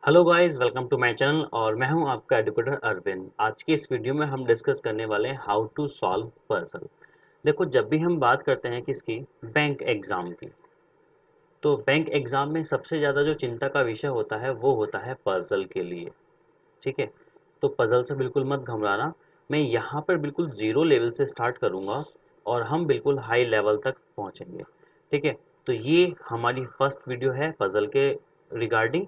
Hello guys, welcome to my channel और मैं हूं आपका एडुकेटर अरविंद। आज की इस वीडियो में हम डिस्कस करने वाले हैं हाउ टू सॉल्व पजल। देखो, जब भी हम बात करते हैं किसकी, बैंक एग्जाम की, तो बैंक एग्जाम में सबसे ज़्यादा जो चिंता का विषय होता है वो होता है पजल के लिए। ठीक है, तो पजल से बिल्कुल मत घबराना। मैं यहाँ पर बिल्कुल ज़ीरो लेवल से स्टार्ट करूँगा और हम बिल्कुल हाई लेवल तक पहुँचेंगे। ठीक है, तो ये हमारी फर्स्ट वीडियो है पजल के रिगार्डिंग।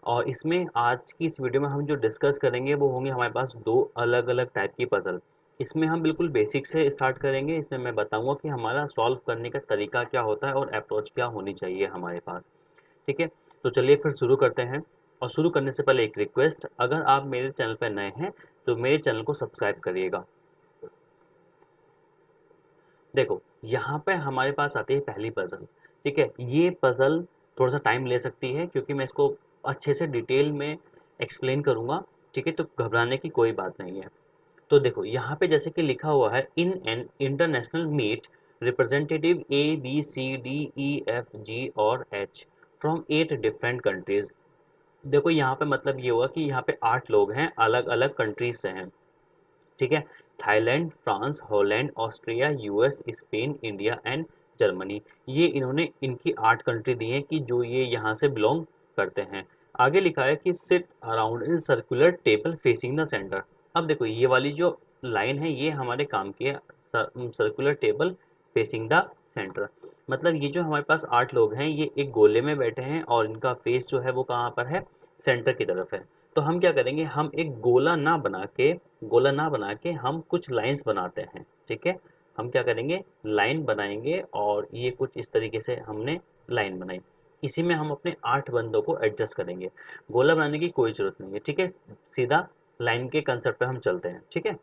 और इसमें आज की इस वीडियो में हम जो डिस्कस करेंगे वो होंगे हमारे पास दो अलग अलग टाइप की पजल। इसमें हम बिल्कुल बेसिक से स्टार्ट करेंगे। इसमें मैं बताऊंगा कि हमारा सॉल्व करने का तरीका क्या होता है और अप्रोच क्या होनी चाहिए हमारे पास। ठीक है, तो चलिए फिर शुरू करते हैं। और शुरू करने से पहले एक रिक्वेस्ट, अगर आप मेरे चैनल पर नए हैं तो मेरे चैनल को सब्सक्राइब करिएगा। देखो, यहाँ पे हमारे पास आती है पहली पजल। ठीक है, ये पजल थोड़ा सा टाइम ले सकती है क्योंकि मैं इसको अच्छे से डिटेल में एक्सप्लेन करूंगा। ठीक है, तो घबराने की कोई बात नहीं है। तो देखो, यहाँ पे जैसे कि लिखा हुआ है, in an international meet representative ABCDEFG और H फ्रॉम 8 डिफरेंट कंट्रीज। देखो, यहाँ पे मतलब ये हुआ कि यहाँ पे 8 लोग हैं, अलग अलग कंट्रीज से हैं। ठीक है, Thailand, France, Holland, Austria, US, Spain, India and Germany. ये इन्होंने इनकी 8 कंट्री दी हैं कि जो ये यहाँ से बिलोंग करते हैं। आगे लिखा है कि seat around in circular table facing the centre. अब देखो, ये वाली जो लाइन है ये हमारे काम की है, circular table facing the centre. मतलब ये जो हमारे पास 8 लोग हैं ये एक गोले में बैठे हैं और इनका फेस जो है वो कहाँ पर है, सेंटर की तरफ है। तो हम क्या करेंगे, हम एक गोला ना बना के हम कुछ लाइंस बनाते हैं। ठीक है, हम क्या करेंगे, लाइन बनाएंगे और ये कुछ इस तरीके से हमने लाइन बनाई। इसी में हम अपने 8 बंदों को एडजस्ट करेंगे। गोला बनाने की कोई जरूरत नहीं है। ठीक है, सीधा लाइन के कंसेप्ट पे हम चलते हैं। ठीक है,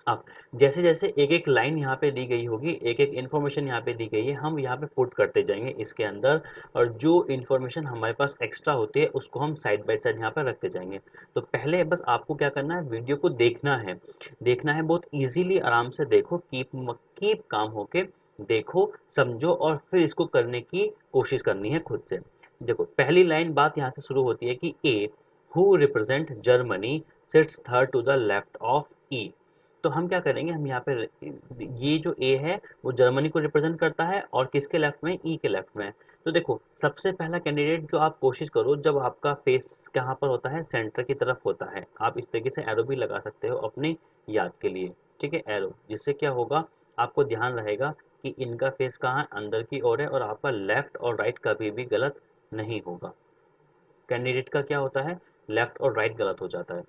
अब जैसे जैसे एक एक लाइन यहाँ पे दी गई होगी, एक एक इन्फॉर्मेशन यहाँ पे दी गई है, हम यहाँ पे पुट करते जाएंगे इसके अंदर। और जो इन्फॉर्मेशन हमारे पास एक्स्ट्रा होती है उसको हम साइड बाय साइड यहाँ पे रखते जाएंगे। तो पहले बस आपको क्या करना है, वीडियो को देखना है बहुत इजीली, आराम से देखो, कीप काम होके देखो, समझो और फिर इसको करने की कोशिश करनी है खुद से। देखो, पहली लाइन बात यहाँ से शुरू होती है कि A who represent Germany sits third to the left of E. तो हम क्या करेंगे, हम यहाँ पे ये जो ए है वो जर्मनी को रिप्रेजेंट करता है और किसके लेफ्ट में, ई के लेफ्ट में। तो देखो, सबसे पहला कैंडिडेट जो आप कोशिश करो, जब आपका फेस कहाँ पर होता है, सेंटर की तरफ होता है। आप इस तरीके से एरो भी लगा सकते हो अपने याद के लिए। ठीक है, एरो, जिससे क्या होगा, आपको ध्यान रहेगा कि इनका फेस कहाँ है, अंदर की ओर है और आपका लेफ्ट और राइट कभी भी गलत नहीं होगा। कैंडिडेट का क्या होता है, लेफ्ट और राइट गलत हो जाता है।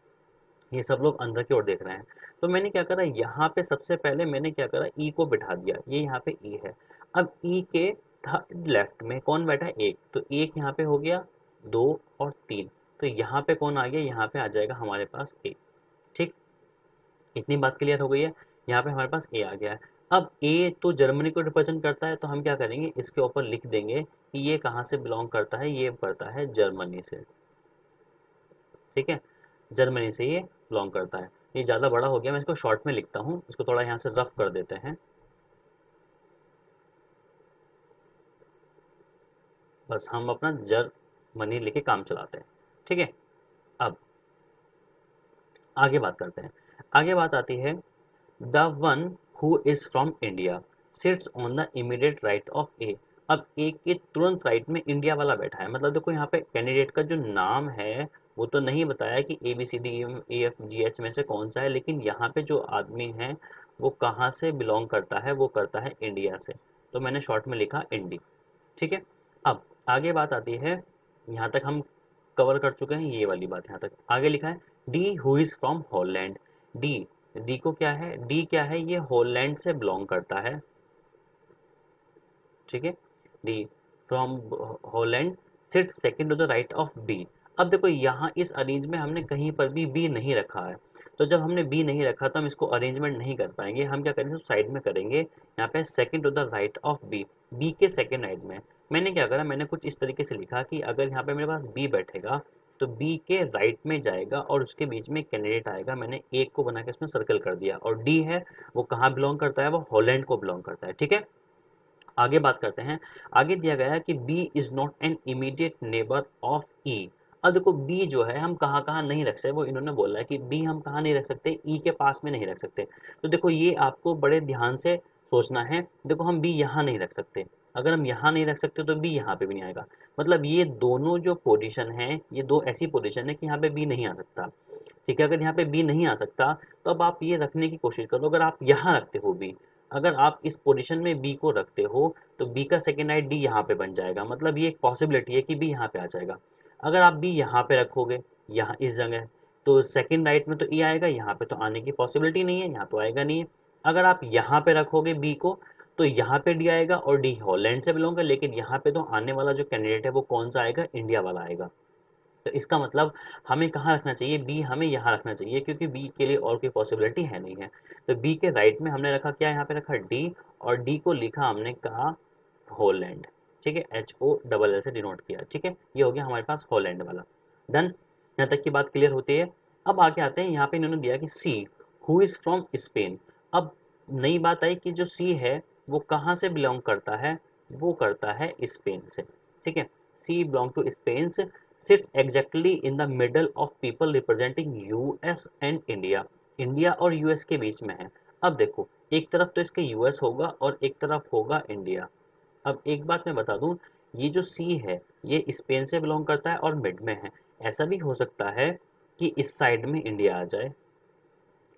ये सब लोग अंदर की ओर देख रहे हैं। तो मैंने क्या करा, यहाँ पे सबसे पहले मैंने क्या करा, ई को बिठा दिया। ये यहाँ पे ई है। अब ई के थर्ड लेफ्ट में कौन बैठा है, एक। तो एक यहाँ पे हो गया, 2 और 3। तो यहाँ पे कौन आ गया, यहाँ पे आ जाएगा हमारे पास ए। ठीक, इतनी बात क्लियर हो गई है। यहाँ पे हमारे पास ए आ गया है। अब ए तो जर्मनी को रिप्रेजेंट करता है, तो हम क्या करेंगे, इसके ऊपर लिख देंगे कि ये कहाँ से बिलोंग करता है, ये करता है जर्मनी से। ठीक है, जर्मनी से ये बिलोंग करता है। ये ज़्यादा बड़ा हो गया, मैं इसको शॉर्ट में लिखता हूँ, इसको थोड़ा यहाँ से रफ कर देते हैं। बस हम अपना जर्मनी लेके काम चलाते हैं। ठीक है, अब आगे बात करते हैं। आगे बात आती है, the one who is from India sits on the immediate right of A. अब ए के तुरंत राइट में इंडिया वाला बैठा है। मतलब देखो, यहाँ पे कैंडिडेट का जो नाम है वो तो नहीं बताया कि ABCD E F G H में से कौन सा है, लेकिन यहाँ पे जो आदमी है वो कहाँ से बिलोंग करता है, वो करता है इंडिया से। तो मैंने शॉर्ट में लिखा इंडी। ठीक है, अब आगे बात आती है, यहाँ तक हम कवर कर चुके हैं ये वाली बात। यहाँ तक आगे लिखा है, D who is from Holland. D, D को क्या है, डी क्या है, ये हॉलैंड से बिलोंग करता है। ठीक है, D from Holland sit second to the right of B. अब देखो, यहाँ इस अरेंज में हमने कहीं पर भी बी नहीं रखा है। तो जब हमने बी नहीं रखा तो हम इसको अरेंजमेंट नहीं कर पाएंगे। हम क्या करेंगे, साइड में करेंगे, यहाँ पे second to the right of B, B के सेकंड राइट में। मैंने क्या करा, मैंने कुछ इस तरीके से लिखा कि अगर यहाँ पे मेरे पास बी बैठेगा तो बी के राइट में जाएगा और उसके बीच में कैंडिडेट आएगा। मैंने एक को बना के इसमें सर्कल कर दिया। और डी है वो कहाँ बिलोंग करता है, वो हॉलैंड को बिलोंग करता है। ठीक है, आगे बात करते हैं। आगे दिया गया है कि B is not an immediate neighbour of E. अब देखो बी जो है हम कहाँ कहाँ नहीं रख सकते, वो इन्होंने बोला है कि बी हम कहाँ नहीं रख सकते, ई के पास में नहीं रख सकते। तो देखो ये आपको बड़े ध्यान से सोचना है। देखो हम बी यहाँ नहीं रख सकते, अगर हम यहाँ नहीं रख सकते तो बी यहाँ पे भी नहीं आएगा। मतलब ये दोनों जो पोजीशन है, ये दो ऐसी पोजीशन है कि यहाँ पे बी नहीं आ सकता। ठीक है, अगर यहाँ पे बी नहीं आ सकता तो अब आप ये रखने की कोशिश करो, अगर आप यहाँ रखते हो बी, अगर आप इस पोजीशन में बी को रखते हो तो बी का सेकेंड राइट डी यहाँ पे बन जाएगा, मतलब ये एक पॉसिबिलिटी है कि बी यहाँ पे आ जाएगा। अगर आप बी यहाँ पे रखोगे, यहाँ इस जगह, तो सेकेंड राइट में तो ई आएगा, यहाँ पे तो आने की पॉसिबिलिटी नहीं है, यहाँ तो आएगा नहीं है। अगर आप यहाँ पे रखोगे बी को तो यहाँ पे डी आएगा और डी हॉलैंड से बिलोंग है, लेकिन यहाँ पे तो आने वाला जो कैंडिडेट है वो कौन सा आएगा, इंडिया वाला आएगा। तो इसका मतलब हमें कहाँ रखना चाहिए, बी हमें यहाँ रखना चाहिए, क्योंकि बी के लिए और कोई पॉसिबिलिटी है नहीं है। तो बी के राइट में हमने रखा क्या, यहाँ पे रखा डी, और डी को लिखा हमने कहा होलैंड। ठीक है, HOLL से डिनोट किया। ठीक है, ये हो गया हमारे पास होलैंड वाला। डन, यहाँ तक की बात क्लियर होती है। अब आगे आते हैं, यहाँ पे इन्होंने दिया कि see who is from Spain. अब नई बात आई कि जो सी है वो कहाँ से बिलोंग करता है, वो करता है स्पेन से। ठीक है, C belong to Spain, sits exactly in the middle of people representing US and India। India और यूएस के बीच में है। अब देखो एक तरफ तो इसके यूएस होगा और एक तरफ होगा इंडिया। अब एक बात मैं बता दूं, ये जो सी है ये स्पेन से बिलोंग करता है और मिड में है। ऐसा भी हो सकता है कि इस साइड में इंडिया आ जाए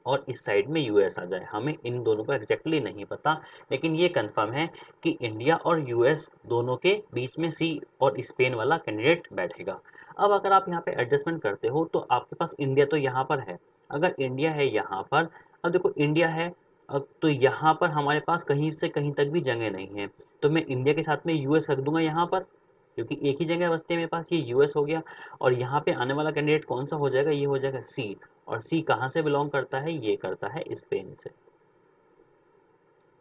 और इस साइड में यूएस आ जाए, हमें इन दोनों का एग्जैक्टली नहीं पता, लेकिन ये कंफर्म है कि इंडिया और यूएस दोनों के बीच में सी और स्पेन वाला कैंडिडेट बैठेगा। अब अगर आप यहाँ पे एडजस्टमेंट करते हो तो आपके पास इंडिया तो यहाँ पर है, अगर इंडिया है यहाँ पर, अब देखो इंडिया है, अब तो यहाँ पर हमारे पास कहीं से कहीं तक भी जगह नहीं है, तो मैं इंडिया के साथ में यूएस रख दूंगा यहाँ पर, क्योंकि एक ही जगह बसते हैं मेरे पास, ये यूएस हो गया। और यहाँ पे आने वाला कैंडिडेट कौन सा हो जाएगा, ये हो जाएगा सी। और सी कहाँ से बिलोंग करता है, ये करता है स्पेन से।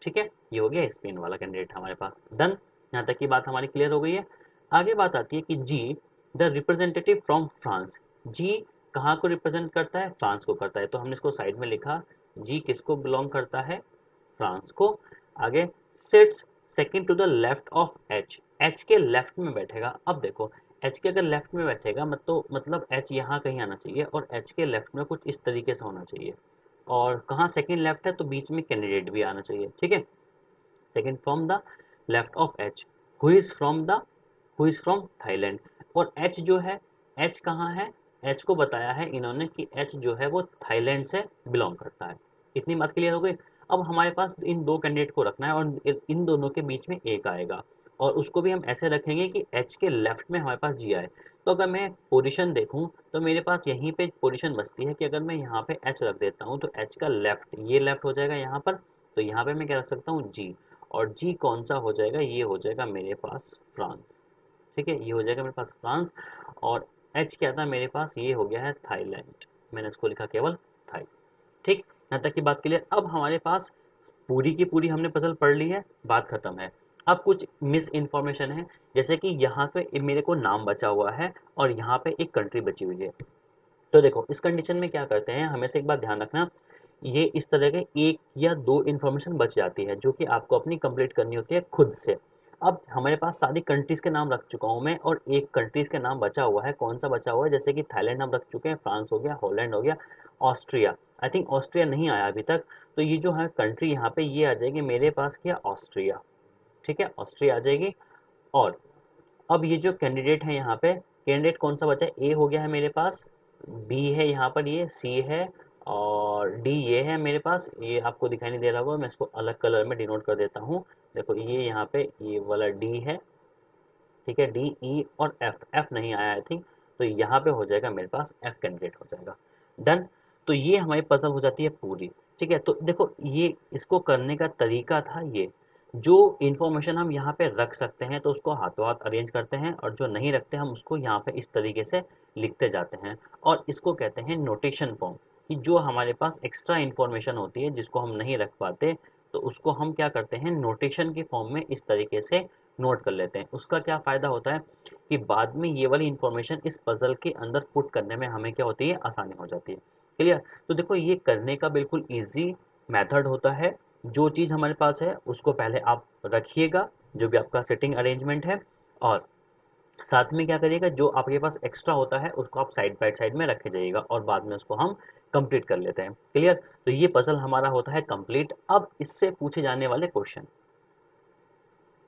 ठीक है, ये हो गया स्पेन वाला कैंडिडेट हमारे पास। डन, यहाँ तक की बात हमारी क्लियर हो गई है। आगे बात आती है कि जी द रिप्रेजेंटेटिव फ्रॉम फ्रांस। जी कहाँ को रिप्रेजेंट करता है, फ्रांस को करता है, तो हमने इसको साइड में लिखा, जी किसको बिलोंग करता है, फ्रांस को। आगे sits second to the left of H, H के लेफ्ट में बैठेगा। अब देखो एच के अगर लेफ्ट में बैठेगा तो मतलब एच यहाँ कहीं आना चाहिए और एच के लेफ्ट में कुछ इस तरीके से होना चाहिए। और कहाँ सेकंड लेफ्ट है तो बीच में कैंडिडेट भी आना चाहिए। ठीक है, second from the left of H, who is from the, who is from Thailand. और एच जो है, एच कहाँ है, एच को बताया है इन्होंने कि एच जो है वो थाईलैंड से बिलोंग करता है। इतनी बात क्लियर हो गई। अब हमारे पास इन दो कैंडिडेट को रखना है और इन दोनों के बीच में एक आएगा, और उसको भी हम ऐसे रखेंगे कि एच के लेफ्ट में हमारे पास जी आए। तो अगर मैं पोजीशन देखूं तो मेरे पास यहीं पे पोजीशन बचती है कि अगर मैं यहाँ पे एच रख देता हूँ तो एच का लेफ्ट, ये लेफ्ट हो जाएगा यहाँ पर, तो यहाँ पे मैं क्या रख सकता हूँ, जी। और जी कौन सा हो जाएगा, ये हो जाएगा मेरे पास फ्रांस। ठीक है, ये हो जाएगा मेरे पास फ्रांस। और एच क्या था मेरे पास, ये हो गया है थाईलैंड, मैंने इसको लिखा केवल थाई। ठीक, यहाँ तक की बात क्लियर। अब हमारे पास पूरी की पूरी हमने पजल पढ़ ली है, बात खत्म है। अब कुछ मिस इन्फॉर्मेशन है, जैसे कि यहाँ पे मेरे को नाम बचा हुआ है और यहाँ पे एक कंट्री बची हुई है। तो देखो इस कंडीशन में क्या करते हैं, हमेशा एक बात ध्यान रखना, ये इस तरह के एक या दो इन्फॉर्मेशन बच जाती है जो कि आपको अपनी कंप्लीट करनी होती है खुद से। अब हमारे पास सारी कंट्रीज के नाम रख चुका हूँ मैं और एक कंट्रीज के नाम बचा हुआ है, कौन सा बचा हुआ है, जैसे कि थाईलैंड हम रख चुके हैं, फ्रांस हो गया, हॉलैंड हो गया, ऑस्ट्रिया, आई थिंक ऑस्ट्रिया नहीं आया अभी तक, तो ये जो है कंट्री यहाँ पे ये आ जाएगी मेरे पास क्या, ऑस्ट्रिया। ठीक है, ऑस्ट्रिया आ जाएगी। और अब ये जो कैंडिडेट है यहाँ पे, कैंडिडेट कौन सा बचा है, ए हो गया है मेरे पास, बी है यहाँ पर, ये सी है, और डी ये है मेरे पास। ये आपको दिखाई नहीं दे रहा होगा, मैं इसको अलग कलर में डिनोट कर देता हूँ। देखो ये यहाँ पे ये वाला डी है, ठीक है, डी, ई और एफ, एफ नहीं आया आई थिंक, तो यहाँ पे हो जाएगा मेरे पास एफ कैंडिडेट हो जाएगा। डन, तो ये हमारी पजल हो जाती है पूरी। ठीक है, तो देखो ये इसको करने का तरीका था, ये जो इन्फॉर्मेशन हम यहाँ पे रख सकते हैं तो उसको हाथों हाथ अरेंज करते हैं, और जो नहीं रखते हम उसको यहाँ पे इस तरीके से लिखते जाते हैं, और इसको कहते हैं नोटेशन फॉर्म। कि जो हमारे पास एक्स्ट्रा इन्फॉर्मेशन होती है जिसको हम नहीं रख पाते, तो उसको हम क्या करते हैं, नोटेशन के फॉर्म में इस तरीके से नोट कर लेते हैं। उसका क्या फ़ायदा होता है कि बाद में ये वाली इन्फॉर्मेशन इस पजल के अंदर पुट करने में हमें क्या होती है, आसानी हो जाती है। क्लियर, तो देखो ये करने का बिल्कुल ईजी मेथड होता है। जो चीज़ हमारे पास है उसको पहले आप रखिएगा, जो भी आपका सेटिंग अरेंजमेंट है, और साथ में क्या करिएगा, जो आपके पास एक्स्ट्रा होता है उसको आप साइड बाय साइड में रखे जाइएगा और बाद में उसको हम कंप्लीट कर लेते हैं। क्लियर? तो ये पजल हमारा होता है कंप्लीट। अब इससे पूछे जाने वाले क्वेश्चन,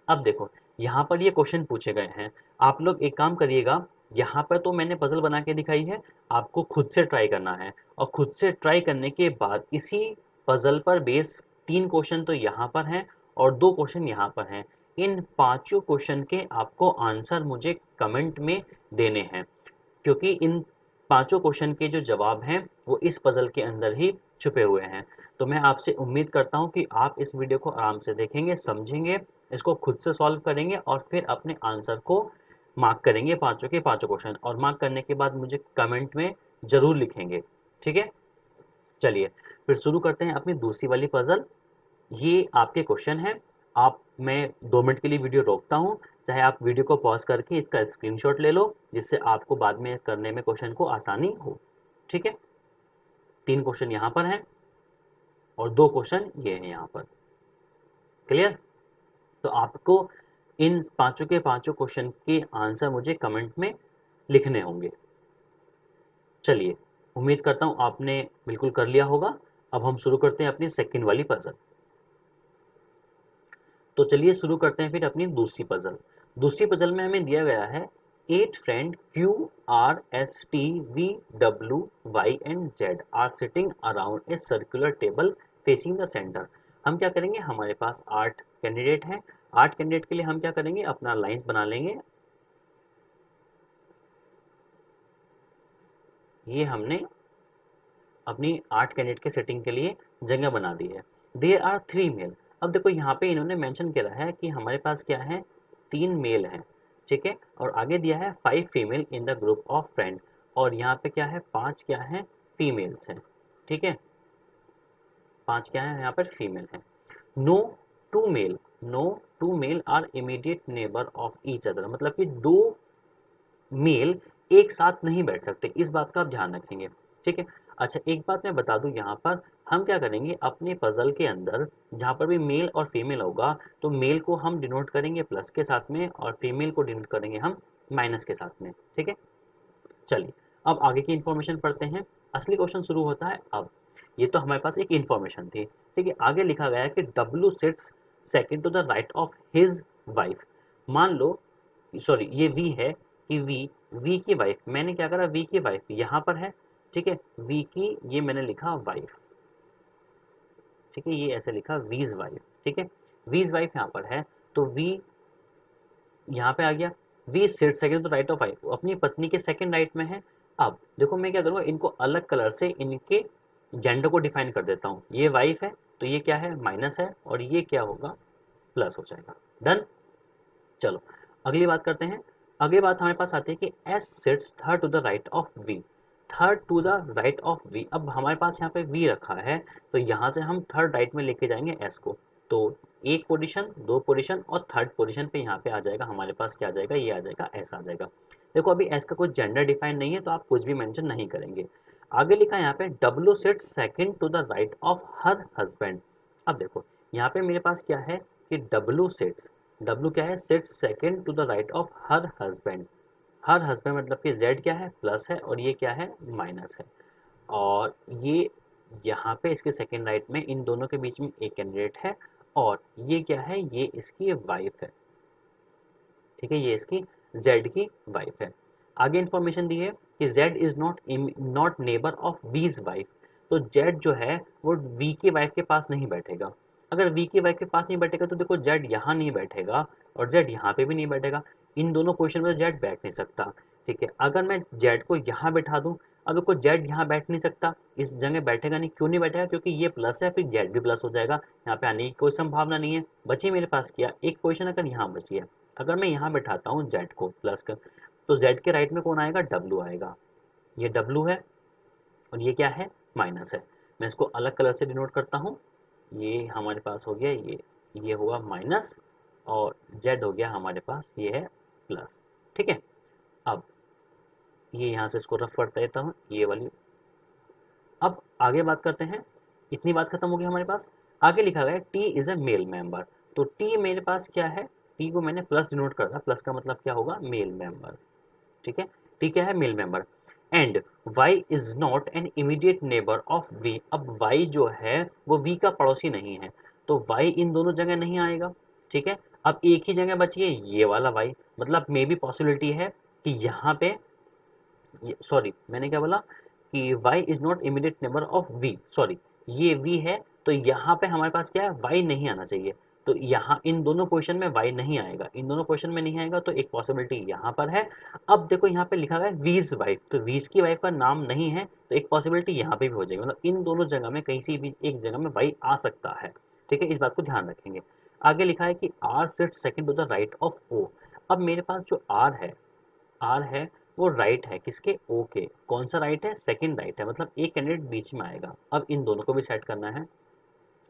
अब देखो यहाँ पर ये क्वेश्चन पूछे गए हैं। आप लोग एक काम करिएगा, यहाँ पर तो मैंने पजल बना के दिखाई है, आपको खुद से ट्राई करना है और खुद से ट्राई करने के बाद इसी पजल पर बेस 3 क्वेश्चन तो यहाँ पर हैं और 2 क्वेश्चन यहाँ पर हैं। इन पांचों क्वेश्चन के आपको आंसर मुझे कमेंट में देने हैं, क्योंकि इन पांचों क्वेश्चन के जो जवाब हैं वो इस पजल के अंदर ही छुपे हुए हैं। तो मैं आपसे उम्मीद करता हूँ कि आप इस वीडियो को आराम से देखेंगे, समझेंगे, इसको खुद से सॉल्व करेंगे और फिर अपने आंसर को मार्क करेंगे, पांचों के पांचों क्वेश्चन, और मार्क करने के बाद मुझे कमेंट में जरूर लिखेंगे। ठीक है, चलिए फिर शुरू करते हैं अपनी दूसरी वाली पजल। ये आपके क्वेश्चन है। आप, मैं 2 मिनट के लिए वीडियो रोकता हूँ, चाहे आप वीडियो को पॉज करके इसका स्क्रीनशॉट ले लो, जिससे आपको बाद में करने में क्वेश्चन को आसानी हो। ठीक है, 3 क्वेश्चन यहाँ पर हैं और 2 क्वेश्चन ये हैं यहाँ पर। क्लियर? तो आपको इन पांचों के पांचों क्वेश्चन के आंसर मुझे कमेंट में लिखने होंगे। चलिए, उम्मीद करता हूँ आपने बिल्कुल कर लिया होगा। अब हम शुरू करते हैं अपनी सेकंड वाली पजल। तो चलिए शुरू करते हैं फिर अपनी दूसरी पजल। दूसरी पजल में हमें दिया गया है 8 friend Q R S T V W Y and Z are sitting around a circular table facing the center। हम क्या करेंगे, हमारे पास 8 कैंडिडेट हैं। 8 कैंडिडेट के लिए हम क्या करेंगे, अपना लाइंस बना लेंगे। ये हमने अपनी 8 कैंडिडेट के सेटिंग के लिए जगह बना दी है। There are 3 male. अब देखो यहाँ पे इन्होंने मेंशन किया है कि हमारे पास क्या है, 3 मेल हैं। ठीक है, और आगे दिया है 5 female in the group of friend, और यहाँ पे क्या है, 5 क्या है, फीमेल्स हैं। ठीक है, 5 क्या है यहाँ पर, फीमेल है। No two male, no two male are immediate neighbour of each other, मतलब कि 2 मेल एक साथ नहीं बैठ सकते, इस बात का आप ध्यान रखेंगे। ठीक है, अच्छा एक बात मैं बता दूं, यहाँ पर हम क्या करेंगे, अपने पजल के अंदर जहाँ पर भी मेल और फीमेल होगा तो मेल को हम डिनोट करेंगे प्लस के साथ में और फीमेल को डिनोट करेंगे हम माइनस के साथ में। ठीक है, चलिए अब आगे की इंफॉर्मेशन पढ़ते हैं। असली क्वेश्चन शुरू होता है अब। ये तो हमारे पास एक इंफॉर्मेशन थी। ठीक है, आगे लिखा गया है कि W sits second to the right of his wife. मान लो, सॉरी ये वी है कि वी की वाइफ, मैंने क्या करा, वी की वाइफ यहाँ पर है। ठीक है, वी की ये मैंने लिखा वाइफ। ठीक है, ये ऐसे लिखा वीज वाइफ। ठीक है, वीज वाइफ यहाँ पर है तो वी यहाँ पे आ गया। V sit second to right of wife, अपनी पत्नी के सेकंड राइट में है। अब देखो मैं क्या करूँगा, इनको अलग कलर से इनके जेंडर को डिफाइन कर देता हूँ। ये वाइफ है तो ये क्या है, माइनस है, और ये क्या होगा, प्लस हो जाएगा। डन। चलो अगली बात करते हैं। अगली बात हमारे पास आती है कि S sits third to the right of V, third to the right of V. अब हमारे पास यहाँ पे वी रखा है तो यहाँ से हम थर्ड राइट में लेके जाएंगे एस को, तो एक पोजीशन, 2 पोजीशन और थर्ड पोजीशन पे यहाँ पे आ जाएगा हमारे पास, क्या आ जाएगा, ये आ जाएगा, एस आ जाएगा। देखो अभी एस का कोई जेंडर डिफाइन नहीं है तो आप कुछ भी मेंशन नहीं करेंगे। आगे लिखा है यहाँ पे W sits second to the right of her husband. अब देखो यहाँ पे मेरे पास क्या है कि डब्ल्यू सिट्स, डब्ल्यू क्या है, sits second to the right of her husband. Her husband मतलब कि जेड क्या है, प्लस है, और ये क्या है, माइनस है। और ये यहाँ पे इसके सेकंड राइट में इन दोनों के बीच में एक कैंडिडेट है, और ये क्या है, ये इसकी वाइफ है। ठीक है, ये इसकी जेड की वाइफ है। आगे इंफॉर्मेशन दी है कि Z is not neighbour of वीज वाइफ। तो जेड जो है वो वी की वाइफ के पास नहीं बैठेगा। अगर वी की वाइफ के पास नहीं बैठेगा तो देखो जेड यहाँ नहीं बैठेगा और जेड यहाँ पे भी नहीं बैठेगा। इन दोनों पोजिशन में जेड बैठ नहीं सकता। ठीक है, अगर मैं जेड को यहाँ बैठा दूं, अब देखो जेड यहाँ बैठ नहीं सकता, इस जगह बैठेगा नहीं। क्यों नहीं बैठेगा, क्योंकि ये प्लस है, फिर जेड भी प्लस हो जाएगा, यहाँ पे आने की कोई संभावना नहीं है। बची मेरे पास क्या, एक पोजिशन अगर यहाँ बच गया। अगर मैं यहाँ बैठाता हूँ जेड को प्लस कर, तो जेड के राइट में कौन आएगा, डब्लू आएगा। ये डब्लू है और ये क्या है, माइनस है। मैं इसको अलग कलर से डिनोट करता हूँ। ये हमारे पास हो गया, ये हुआ माइनस, और जेड हो गया हमारे पास, ये है प्लस। ठीक है, अब ये यहाँ से इसको रफ करता देता हूँ, ये वाली। अब आगे बात करते हैं। इतनी बात खत्म हो गई हमारे पास। आगे लिखा गया T is a male member. तो टी मेरे पास क्या है, टी को मैंने प्लस डिनोट कर रहा, प्लस का मतलब क्या होगा, मेल मेंबर, ठीक है, टी क्या है, male member. And Y is not an immediate neighbour of V, अब वाई जो है वो वी का पड़ोसी नहीं है, तो वाई इन दोनों जगह नहीं आएगा, ठीक है। अब एक ही जगह बची है ये वाला वाई, मतलब मे भी पॉसिबिलिटी है कि यहाँ पे, सॉरी मैंने क्या बोला कि y is not immediate neighbour of v, sorry ये v है, तो यहाँ पे हमारे पास क्या है, y नहीं आना चाहिए, तो यहाँ इन दोनों पोजीशन में y नहीं आएगा, इन दोनों पोजीशन में नहीं आएगा, तो एक पॉसिबिलिटी यहाँ पर है। अब देखो यहाँ पे लिखा गया है वीज वाइफ, तो वीज की वाइफ का नाम नहीं है, तो एक पॉसिबिलिटी यहाँ पे भी हो जाएगी, मतलब इन दोनों जगह में कहीं से भी एक जगह में y आ सकता है, ठीक है, इस बात को ध्यान रखेंगे। आगे लिखा है कि r sits second to the right of o, अब मेरे पास जो r है वो राइट है किसके, ओ के, कौन सा राइट है, सेकंड राइट है, मतलब एक कैंडिडेट बीच में आएगा। अब इन दोनों को भी सेट करना है।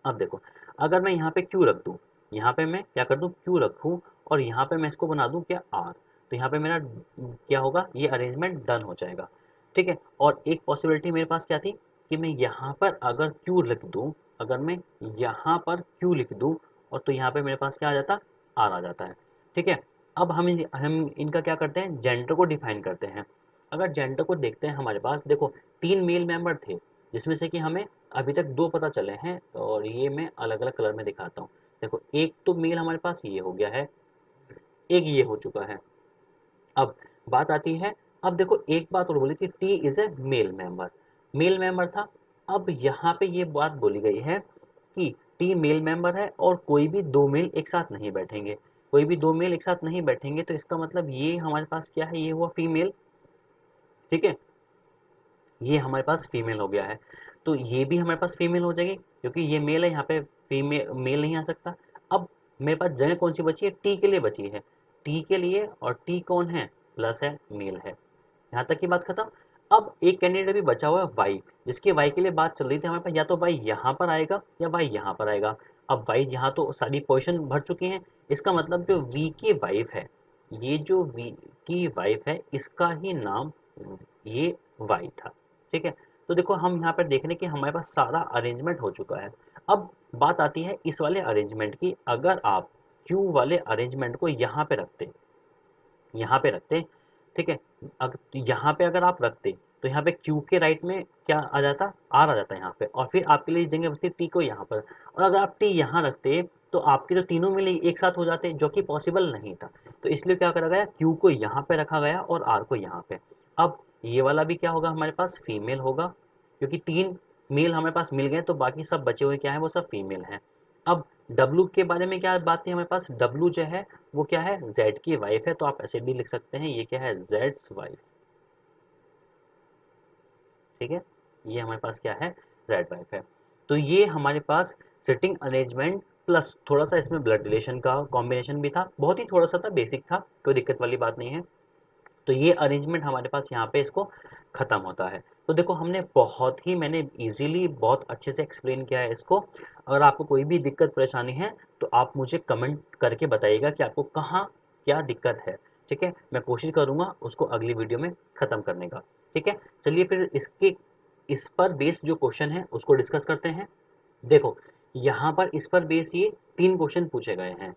अब देखो अगर मैं यहाँ पे क्यू रख दूँ, यहाँ पे मैं क्या कर दूँ, क्यू रखूँ, और यहाँ पे मैं इसको बना दूँ क्या, आर, तो यहाँ पे मेरा क्या होगा, ये अरेंजमेंट डन हो जाएगा, ठीक है। और एक पॉसिबिलिटी मेरे पास क्या थी कि मैं यहाँ पर अगर क्यू लिख दूँ, अगर मैं यहाँ पर क्यू लिख दूँ, और तो यहाँ पे मेरे पास क्या आ जाता, आर आ जाता है, ठीक है। अब हम इनका क्या करते हैं, जेंडर को डिफाइन करते हैं। अगर जेंडर को देखते हैं, हमारे पास देखो 3 मेल मेंबर थे, जिसमें से कि हमें अभी तक 2 पता चले हैं, और ये मैं अलग अलग कलर में दिखाता हूँ। देखो एक तो मेल हमारे पास ये हो गया है, एक ये हो चुका है। अब बात आती है, अब देखो एक बात और बोली कि T is a male member, male member था। अब यहाँ पे ये बात बोली गई है कि टी मेल मेंबर है और कोई भी 2 मेल एक साथ नहीं बैठेंगे, कोई भी 2 मेल एक साथ नहीं बैठेंगे, तो इसका मतलब ये हमारे पास क्या है, ये हुआ फीमेल, ठीक है, ये हमारे पास फीमेल हो गया है, तो ये भी हमारे पास फीमेल हो जाएगी, क्योंकि ये मेल है, यहाँ पे फीमेल मेल नहीं आ सकता। अब मेरे पास जगह कौन सी बची है, टी के लिए बची है, टी के लिए, और टी कौन है, प्लस है, मेल है, यहाँ तक की बात खत्म। अब एक कैंडिडेट अभी बचा हुआ है वाई, जिसके वाई के लिए बात चल रही थी हमारे पास, या तो वाई यहाँ पर आएगा या वाई यहाँ पर आएगा। अब वाई यहाँ तो सारी पोजीशन भर चुकी हैं, इसका मतलब जो वी की वाइफ है, ये जो वी की वाइफ है, इसका ही नाम ये वाई था, ठीक है। तो देखो हम यहाँ पर देख रहे हैं कि हमारे पास सारा अरेंजमेंट हो चुका है। अब बात आती है इस वाले अरेंजमेंट की, अगर आप क्यू वाले अरेंजमेंट को यहाँ पे रखते, यहाँ पे रखते, ठीक है, यहाँ पे अगर आप रखते, तो यहाँ पे क्यू के राइट में क्या आ जाता, आर आ जाता यहाँ पे, और फिर आपके लिए जगह बचती टी को यहाँ पर, और अगर आप टी यहाँ रखते तो आपके जो तीनों मिले एक साथ हो जाते, जो कि पॉसिबल नहीं था। तो इसलिए क्या करा गया, क्यू को यहाँ पे रखा गया और आर को यहाँ पे। अब ये वाला भी क्या होगा, हमारे पास फीमेल होगा, क्योंकि 3 मेल हमारे पास मिल गए, तो बाकी सब बचे हुए क्या है, वो सब फीमेल हैं। अब डब्लू के बारे में क्या बात थी हमारे पास, डब्लू जो है वो क्या है, जेड की वाइफ है, तो आप ऐसे भी लिख सकते हैं, ये क्या है, जेड्स वाइफ, ठीक है, ये हमारे पास क्या है, जेड वाइफ है। तो ये हमारे पास सिटिंग अरेंजमेंट प्लस थोड़ा सा इसमें ब्लड रिलेशन का कॉम्बिनेशन भी था, बहुत ही थोड़ा सा था, बेसिक था, कोई दिक्कत वाली बात नहीं है। तो ये अरेंजमेंट हमारे पास यहाँ पे इसको खत्म होता है। तो देखो हमने बहुत ही, मैंने इजीली बहुत अच्छे से एक्सप्लेन किया है इसको। अगर आपको कोई भी दिक्कत परेशानी है तो आप मुझे कमेंट करके बताइएगा कि आपको कहाँ क्या दिक्कत है, ठीक है, मैं कोशिश करूँगा उसको अगली वीडियो में ख़त्म करने का, ठीक है। चलिए फिर इस पर बेस्ड जो क्वेश्चन है उसको डिस्कस करते हैं। देखो यहाँ पर इस पर बेस ये 3 क्वेश्चन पूछे गए हैं,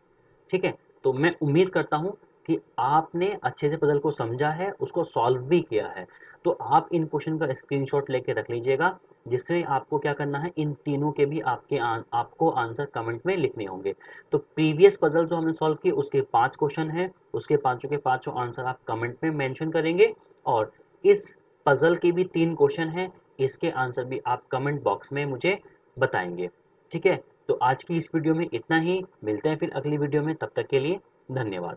ठीक है। तो मैं उम्मीद करता हूँ कि आपने अच्छे से पजल को समझा है, उसको सॉल्व भी किया है। तो आप इन क्वेश्चन का स्क्रीनशॉट लेके रख लीजिएगा, जिससे आपको क्या करना है, इन तीनों के भी आपको आंसर कमेंट में लिखने होंगे। तो प्रीवियस पजल जो हमने सॉल्व किए उसके 5 क्वेश्चन हैं, उसके पांचों के पांचों आंसर आप कमेंट में मेंशन करेंगे, और इस पजल के भी 3 क्वेश्चन हैं, इसके आंसर भी आप कमेंट बॉक्स में मुझे बताएंगे, ठीक है। तो आज की इस वीडियो में इतना ही, मिलते हैं फिर अगली वीडियो में, तब तक के लिए धन्यवाद।